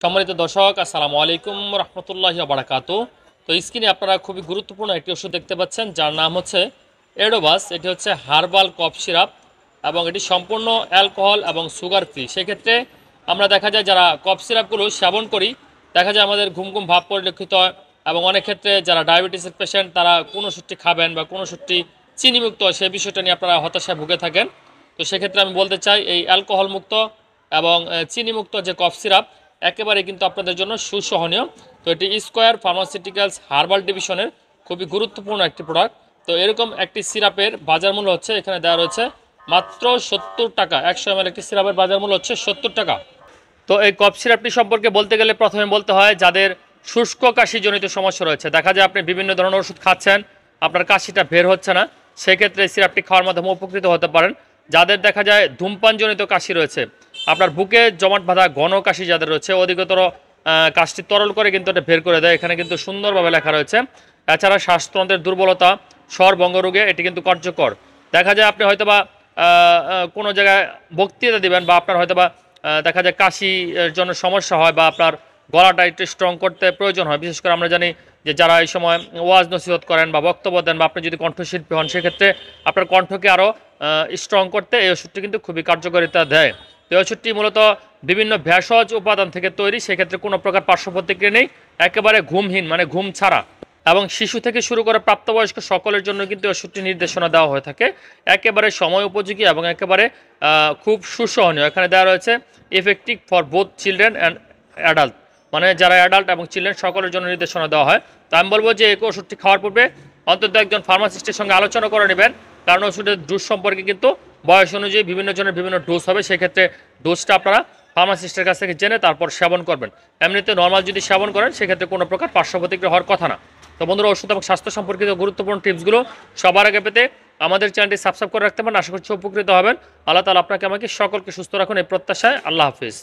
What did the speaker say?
সম্মানিত দর্শক, আসসালামু আলাইকুম রহমতুল্লাহি ওয়া বারাকাতুহু। তো স্ক্রিনে আপনারা খুবই গুরুত্বপূর্ণ একটি ওষুধ দেখতে পাচ্ছেন, যার নাম হচ্ছে এডোবাস। এটি হচ্ছে হার্বাল কফ সিরাপ এবং এটি সম্পূর্ণ অ্যালকোহল এবং সুগার ফ্রি। সেক্ষেত্রে আমরা দেখা যায় যারা কফ সিরাপগুলো সেবন করি, দেখা যায় আমাদের ঘুম ঘুম ভাব পরিলক্ষিত হয়। এবং অনেক ক্ষেত্রে যারা ডায়াবেটিসের পেশেন্ট, তারা কোন ওষুধটি খাবেন বা কোন ওষুধটি চিনিমুক্ত, সেই বিষয়টা নিয়ে আপনারা হতাশায় ভুগে থাকেন। তো সেক্ষেত্রে আমি বলতে চাই, এই অ্যালকোহল মুক্ত এবং চিনিমুক্ত যে কফ সিরাপ একেবারে কিন্তু আপনাদের জন্য সুসহনীয়। তো এটি স্কোয়ার ফার্মাসিউটিক্যালস হার্বাল ডিভিশনের খুবই গুরুত্বপূর্ণ একটি প্রোডাক্ট। তো এরকম একটি সিরাপের বাজার মূল্য হচ্ছে, এখানে দেওয়া রয়েছে মাত্র 70 টাকা। 100 ml একটি সিরাপের বাজার মূল্য হচ্ছে 70 টাকা। তো এই কফ সিরাপটি সম্পর্কে বলতে গেলে প্রথমে বলতে হয় যাদের শুষ্ক কাশিজনিত সমস্যা রয়েছে, দেখা যায় আপনি বিভিন্ন ধরনের ওষুধ খাচ্ছেন, আপনার কাশিটা বের হচ্ছে না, সেক্ষেত্রে এই সিরাপটি খাওয়ার মাধ্যমে উপকৃত হতে পারেন। যাদের দেখা যায় ধূমপানজনিত কাশি রয়েছে, আপনার বুকে জমাট বাঁধা ঘন কাশি যাদের রয়েছে, অধিকতর কাশটি তরল করে কিন্তু এটা বের করে দেয়। এখানে কিন্তু সুন্দরভাবে লেখা রয়েছে। এছাড়া শ্বাসতন্ত্রের দুর্বলতা, স্বরভঙ্গ রোগে এটি কিন্তু কার্যকর। দেখা যায় আপনি হয়তোবা কোনো জায়গায় বক্তৃতা দিবেন, বা আপনার হয়তোবা দেখা যায় কাশির জন্য সমস্যা হয়, বা আপনার গলাটা একটু স্ট্রং করতে প্রয়োজন হয়। বিশেষ করে আমরা জানি যে যারা এই সময় ওয়াজ নসিহত করেন বা বক্তব্য দেন, বা আপনি যদি কণ্ঠশিল্পী হন, সেক্ষেত্রে আপনার কণ্ঠকে আরও স্ট্রং করতে এই ওষুধটি কিন্তু খুবই কার্যকারিতা দেয়। এই ওষুধটি মূলত বিভিন্ন ভেষজ উপাদান থেকে তৈরি, সেক্ষেত্রে কোনো প্রকার পার্শ্ব প্রতিক্রিয়া নেই, একেবারে ঘুমহীন মানে ঘুম ছাড়া। এবং শিশু থেকে শুরু করে প্রাপ্তবয়স্ক সকলের জন্য কিন্তু ওষুধটি নির্দেশনা দেওয়া হয়ে থাকে। একেবারে সময় উপযোগী এবং একেবারে খুব সুসহনীয়। এখানে দেওয়া রয়েছে effective for both children and adult, মানে যারা অ্যাডাল্ট এবং চিলড্রেন সকলের জন্য নির্দেশনা দেওয়া হয়। তো আমি বলবো যে এই ওষুধটি খাওয়ার পূর্বে অন্তত একজন ফার্মাসিস্টের সঙ্গে আলোচনা করে নেবেন, কারণ ওষুধের ডোজ সম্পর্কে কিন্তু বয়স অনুযায়ী বিভিন্ন জনের বিভিন্ন ডোজ হবে। সেক্ষেত্রে ডোজটা আপনারা ফার্মাসিস্টের কাছ থেকে জেনে তারপর সেবন করবেন। এমনিতে নর্মাল যদি সেবন করেন, সেক্ষেত্রে কোনো প্রকার পার্শ্ব প্রতিক্রিয়া হওয়ার কথা না। তো বন্ধুরা, ওষুধ এবং স্বাস্থ্য সম্পর্কিত গুরুত্বপূর্ণ টিপসগুলো সবার আগে পেতে আমাদের চ্যানেলটি সাবস্ক্রাইব করে রাখতে পারেন। আশা করছি উপকৃত হবেন। আল্লাহ তাআলা আপনাকে আমাকে সকলকে সুস্থ রাখুন এই প্রত্যাশায়। আল্লাহ হাফিজ।